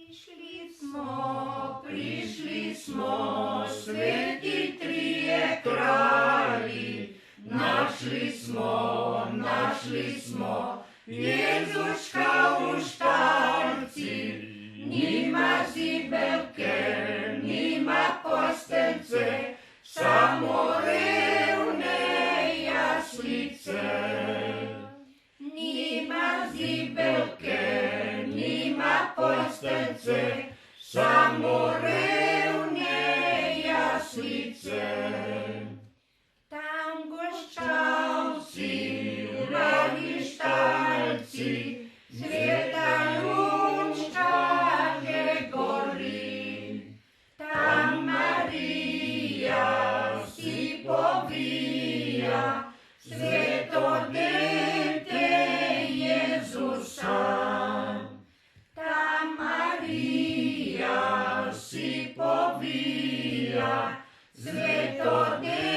Prišli smo, sveti trije kralji, našli smo, Jezuška u štalci, nima zibelke, nima postelce, samo revne jaslice. Nima zibelke, nima postelce, samo revne jaslice. Tam goščavci, vragi štalci, sveta lučka že gori. Tam Marija si povija, sveto dete Jezusa. Tam Marija si povija, sveto dete